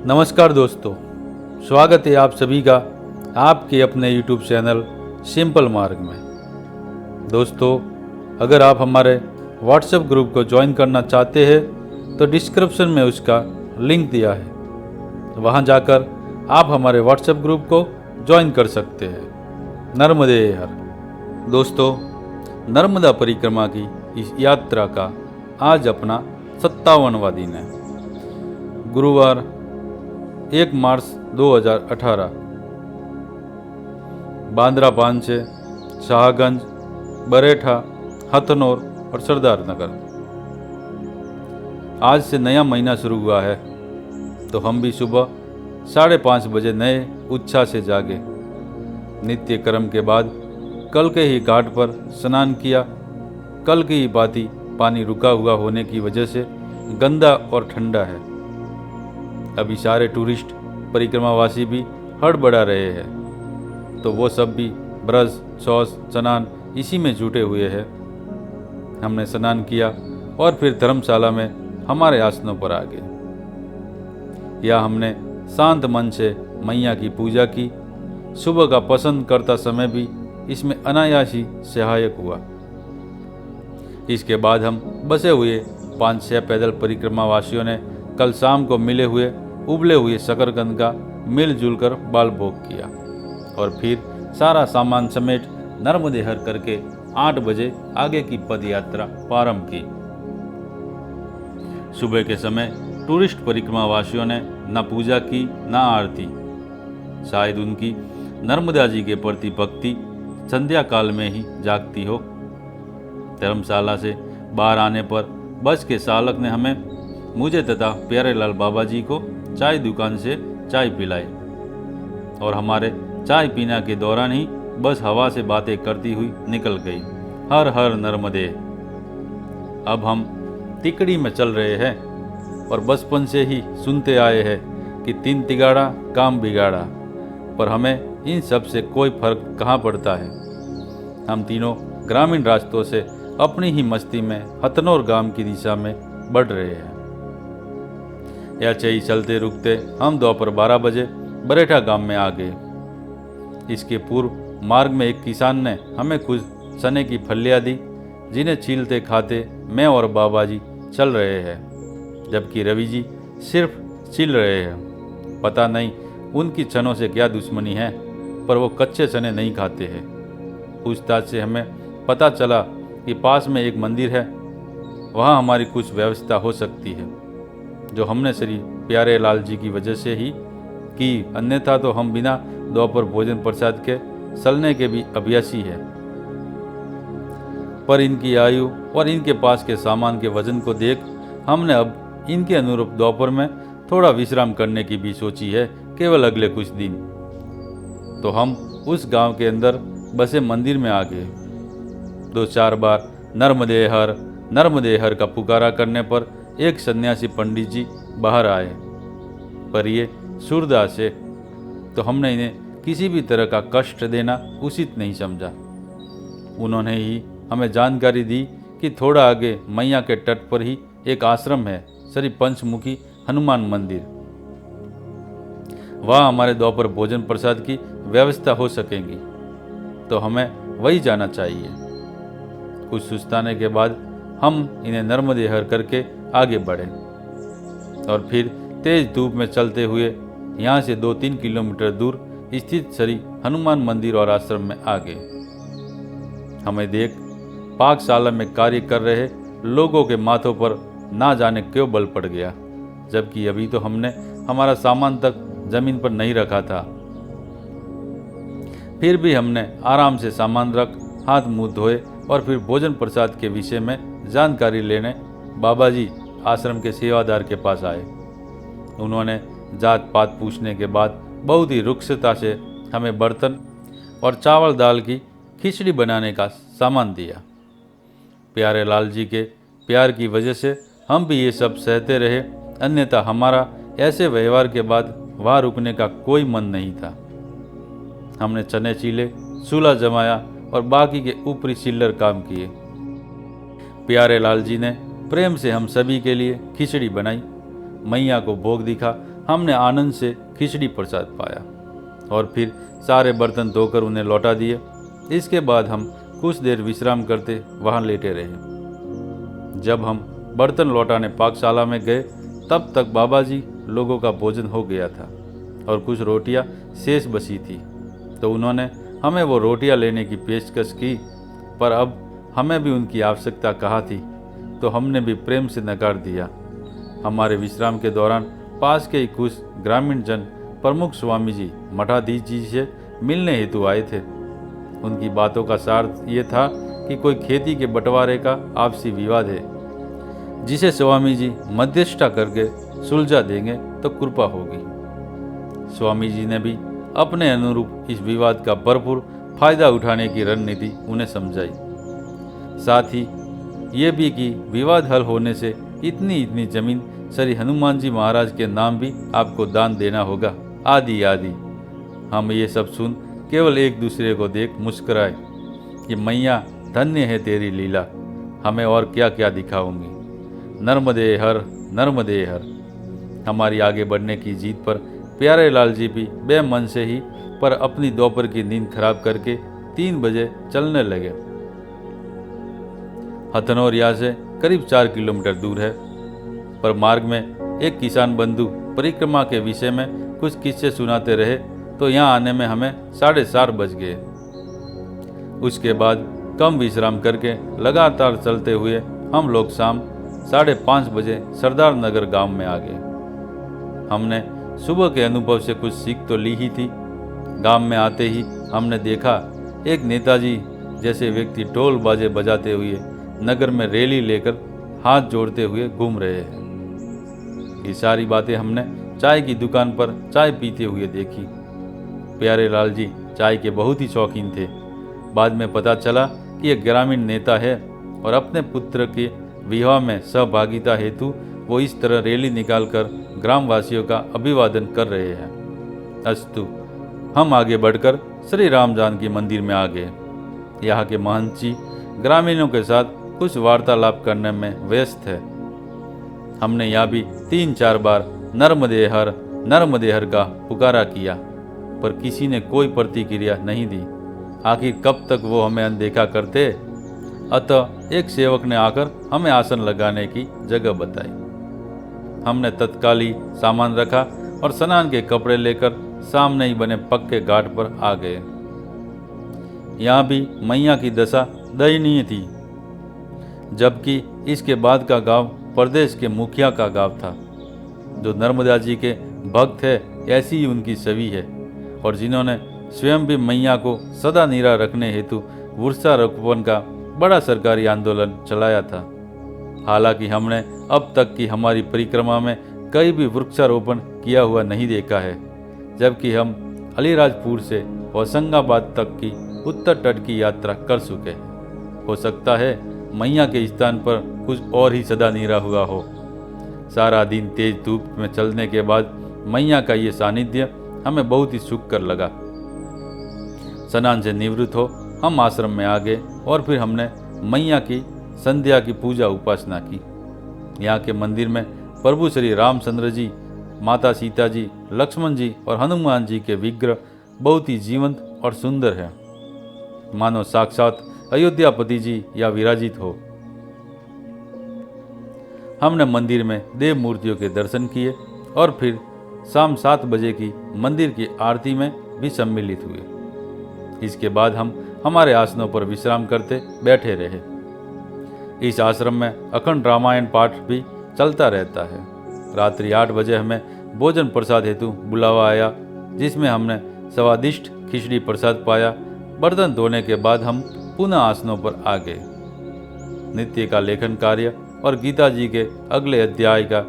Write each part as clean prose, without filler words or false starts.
नमस्कार दोस्तों, स्वागत है आप सभी का आपके अपने YouTube चैनल सिंपल मार्ग में। दोस्तों, अगर आप हमारे WhatsApp ग्रुप को ज्वाइन करना चाहते हैं तो डिस्क्रिप्शन में उसका लिंक दिया है, वहां जाकर आप हमारे WhatsApp ग्रुप को ज्वाइन कर सकते हैं। नर्मदे हर। दोस्तों, नर्मदा परिक्रमा की इस यात्रा का आज अपना 57वां दिन है। गुरुवार 1 मार्च 2018। बांद्रा पांचे, शाहगंज, बरेठा, हथनौर और सरदार नगर। आज से नया महीना शुरू हुआ है तो हम भी सुबह 5:30 बजे नए उत्साह से जागे। नित्य कर्म के बाद कल के ही घाट पर स्नान किया। कल की ही भांति पानी रुका हुआ होने की वजह से गंदा और ठंडा है। अभी सारे टूरिस्ट परिक्रमावासी भी हड़बड़ा रहे हैं तो वो सब भी ब्रश, शौच, स्नान इसी में जुटे हुए हैं। हमने स्नान किया और फिर धर्मशाला में हमारे आसनों पर आ गए। या हमने शांत मन से मैया की पूजा की। सुबह का पसंद करता समय भी इसमें अनायास ही सहायक हुआ। इसके बाद हम बसे हुए 5-6 पैदल परिक्रमावासियों ने कल शाम को मिले हुए उबले हुए शकरकंद का मिलजुल कर बाल भोग किया और फिर सारा सामान समेट नर्मदे हर करके 8 बजे आगे की पद यात्रा प्रारंभ की। सुबह के समय टूरिस्ट परिक्रमावासियों ने न पूजा की न आरती। शायद उनकी नर्मदा जी के प्रति भक्ति संध्या काल में ही जागती हो। धर्मशाला से बाहर आने पर बस के चालक ने मुझे तथा प्यारेलाल बाबा जी को चाय दुकान से चाय पिलाई और हमारे चाय पीना के दौरान ही बस हवा से बातें करती हुई निकल गई। हर हर नर्मदे। अब हम तिकड़ी में चल रहे हैं और बचपन से ही सुनते आए हैं कि 3 तिगाड़ा काम बिगाड़ा, पर हमें इन सब से कोई फर्क कहाँ पड़ता है। हम तीनों ग्रामीण रास्तों से अपनी ही मस्ती में हथनौर गांव की दिशा में बढ़ रहे हैं। ऐसे ही चलते रुकते हम दोपहर 12 बजे बरेठा गांव में आ गए। इसके पूर्व मार्ग में एक किसान ने हमें कुछ चने की फलियां दी, जिन्हें छीलते खाते मैं और बाबा जी चल रहे हैं, जबकि रवि जी सिर्फ छील रहे हैं। पता नहीं उनकी चनों से क्या दुश्मनी है, पर वो कच्चे चने नहीं खाते हैं। पूछताछ से हमें पता चला कि पास में एक मंदिर है, वहाँ हमारी कुछ व्यवस्था हो सकती है, जो हमने श्री प्यारे लाल जी की वजह से ही की। अन्यथा तो हम बिना दोपहर भोजन प्रसाद के चलने के भी अभ्यासी हैं। पर इनकी आयु और इनके पास के सामान के वजन को देख हमने अब इनके अनुरूप दोपहर में थोड़ा विश्राम करने की भी सोची है, केवल अगले कुछ दिन। तो हम उस गांव के अंदर बसे मंदिर में आ गए। 2-4 बार नर्मदे हर का पुकारा करने पर एक सन्यासी पंडित जी बाहर आए, पर ये सूरदास है तो हमने इन्हें किसी भी तरह का कष्ट देना उचित नहीं समझा। उन्होंने ही हमें जानकारी दी कि थोड़ा आगे मैया के तट पर ही एक आश्रम है, श्री पंचमुखी हनुमान मंदिर। वहाँ हमारे दोपहर भोजन प्रसाद की व्यवस्था हो सकेंगी, तो हमें वही जाना चाहिए। कुछ सुस्ताने के बाद हम इन्हें नर्मदे हर करके आगे बढ़े और फिर तेज धूप में चलते हुए यहाँ से 2-3 किलोमीटर दूर स्थित श्री हनुमान मंदिर और आश्रम में आ गए। हमें देख पाकशाला में कार्य कर रहे लोगों के माथों पर ना जाने क्यों बल पड़ गया, जबकि अभी तो हमने हमारा सामान तक जमीन पर नहीं रखा था। फिर भी हमने आराम से सामान रख हाथ मुंह धोए और फिर भोजन प्रसाद के विषय में जानकारी लेने बाबा जी आश्रम के सेवादार के पास आए। उन्होंने जात पात पूछने के बाद बहुत ही रुक्षता से हमें बर्तन और चावल दाल की खिचड़ी बनाने का सामान दिया। प्यारे लाल जी के प्यार की वजह से हम भी ये सब सहते रहे, अन्यथा हमारा ऐसे व्यवहार के बाद वहाँ रुकने का कोई मन नहीं था। हमने चने चीले, चूल्हा जमाया और बाकी के ऊपरी चिल्लर काम किए। प्यारे लाल जी ने प्रेम से हम सभी के लिए खिचड़ी बनाई, मैया को भोग दिखा हमने आनंद से खिचड़ी प्रसाद पाया और फिर सारे बर्तन धोकर उन्हें लौटा दिए। इसके बाद हम कुछ देर विश्राम करते वहाँ लेटे रहे। जब हम बर्तन लौटाने पाकशाला में गए तब तक बाबा जी लोगों का भोजन हो गया था और कुछ रोटियां शेष बची थी, तो उन्होंने हमें वो रोटियां लेने की पेशकश की, पर अब हमें भी उनकी आवश्यकता कहा थी तो हमने भी प्रेम से नकार दिया। हमारे विश्राम के दौरान पास के ही कुछ ग्रामीण जन प्रमुख स्वामी जी मठाधीश जी से मिलने हेतु आए थे। उनकी बातों का सार ये था कि कोई खेती के बंटवारे का आपसी विवाद है, जिसे स्वामी जी मध्यस्थता करके सुलझा देंगे तो कृपा होगी। स्वामी जी ने भी अपने अनुरूप इस विवाद का भरपूर फायदा उठाने की रणनीति उन्हें समझाई। साथ ही ये भी कि विवाद हल होने से इतनी इतनी जमीन श्री हनुमान जी महाराज के नाम भी आपको दान देना होगा, आदि आदि। हम ये सब सुन केवल एक दूसरे को देख मुस्कुराए कि मैया धन्य है तेरी लीला, हमें और क्या क्या दिखाऊंगी। नर्मदे हर नर्मदे हर। हमारी आगे बढ़ने की जीत पर प्यारे लाल जी भी बेमन से ही पर अपनी दोपहर की नींद खराब करके 3 बजे चलने लगे। हथनौर यहाँ से करीब 4 किलोमीटर दूर है, पर मार्ग में एक किसान बंधु परिक्रमा के विषय में कुछ किस्से सुनाते रहे तो यहाँ आने में हमें 4:30 बज गए। उसके बाद कम विश्राम करके लगातार चलते हुए हम लोग शाम 5:30 बजे सरदार नगर गांव में आ गए। हमने सुबह के अनुभव से कुछ सीख तो ली ही थी। गांव में आते ही हमने देखा एक नेताजी जैसे व्यक्ति ढोल बाजे बजाते हुए नगर में रैली लेकर हाथ जोड़ते हुए घूम रहे हैं। ये सारी बातें हमने चाय की दुकान पर चाय पीते हुए देखी। प्यारे लाल जी चाय के बहुत ही शौकीन थे। बाद में पता चला कि एक ग्रामीण नेता है और अपने पुत्र के विवाह में सहभागिता हेतु वो इस तरह रैली निकालकर ग्रामवासियों का अभिवादन कर रहे हैं। अस्तु, हम आगे बढ़कर श्री राम जानकी मंदिर में आ गए। यहाँ के महंत जी ग्रामीणों के साथ कुछ वार्तालाप करने में व्यस्त है। हमने यहाँ भी 3-4 बार नर्मदे हर का पुकारा किया, पर किसी ने कोई प्रतिक्रिया नहीं दी। आखिर कब तक वो हमें अनदेखा करते। अतः एक सेवक ने आकर हमें आसन लगाने की जगह बताई। हमने तत्काली सामान रखा और स्नान के कपड़े लेकर सामने ही बने पक्के घाट पर आ गए। यहाँ भी मैया की दशा दयनीय थी, जबकि इसके बाद का गांव प्रदेश के मुखिया का गांव था। जो नर्मदा जी के भक्त है ऐसी ही उनकी छवि है, और जिन्होंने स्वयं भी मैया को सदा नीरा रखने हेतु वृक्षारोपण का बड़ा सरकारी आंदोलन चलाया था। हालांकि हमने अब तक की हमारी परिक्रमा में कहीं भी वृक्षारोपण किया हुआ नहीं देखा है, जबकि हम अलीराजपुर से होशंगाबाद तक की उत्तर तट की यात्रा कर चुके हैं। हो सकता है मैया के स्थान पर कुछ और ही सदा नीरा हुआ हो। सारा दिन तेज धूप में चलने के बाद मैया का ये सानिध्य हमें बहुत ही सुखकर लगा। स्नान से निवृत्त हो हम आश्रम में आ गए और फिर हमने मैया की संध्या की पूजा उपासना की। यहाँ के मंदिर में प्रभु श्री रामचंद्र जी, माता सीता जी, लक्ष्मण जी और हनुमान जी के विग्रह बहुत ही जीवंत और सुंदर है, मानो साक्षात अयोध्यापति जी या विराजित हो। हमने मंदिर में देव मूर्तियों के दर्शन किए और फिर शाम 7 बजे की मंदिर की आरती में भी सम्मिलित हुए। इसके बाद हम हमारे आसनों पर विश्राम करते बैठे रहे। इस आश्रम में अखंड रामायण पाठ भी चलता रहता है। रात्रि 8 बजे हमें भोजन प्रसाद हेतु बुलावा आया, जिसमें हमने स्वादिष्ट खिचड़ी प्रसाद पाया। बर्तन धोने के बाद हम पुनः आसनों पर आ गए। नित्य का लेखन कार्य और गीता जी के अगले अध्याय का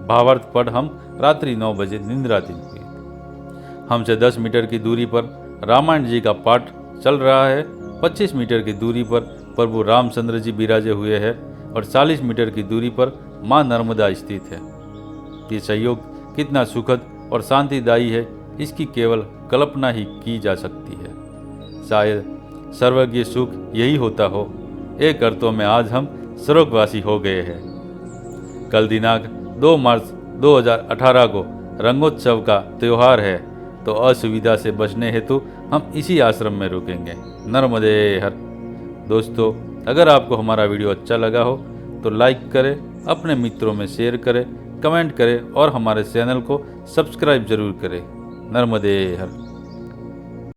भावार्थ पढ़ हम रात्रि 9 बजे निद्राधीन हुए। हमसे 10 मीटर की दूरी पर रामायण जी का पाठ चल रहा है। 25 मीटर की दूरी पर प्रभु रामचंद्र जी विराजे हुए हैं और 40 मीटर की दूरी पर माँ नर्मदा स्थित है। ये संयोग कितना सुखद और शांतिदायी है, इसकी केवल कल्पना ही की जा सकती है। शायद सर्वज्ञ सुख यही होता हो। एक अर्थों में आज हम स्वर्गवासी हो गए हैं। कल दिनांक 2 मार्च 2018 को रंगोत्सव का त्यौहार है, तो असुविधा से बचने हेतु हम इसी आश्रम में रुकेंगे। नर्मदे हर। दोस्तों, अगर आपको हमारा वीडियो अच्छा लगा हो तो लाइक करें, अपने मित्रों में शेयर करें, कमेंट करें और हमारे चैनल को सब्सक्राइब जरूर करें। नर्मदे हर।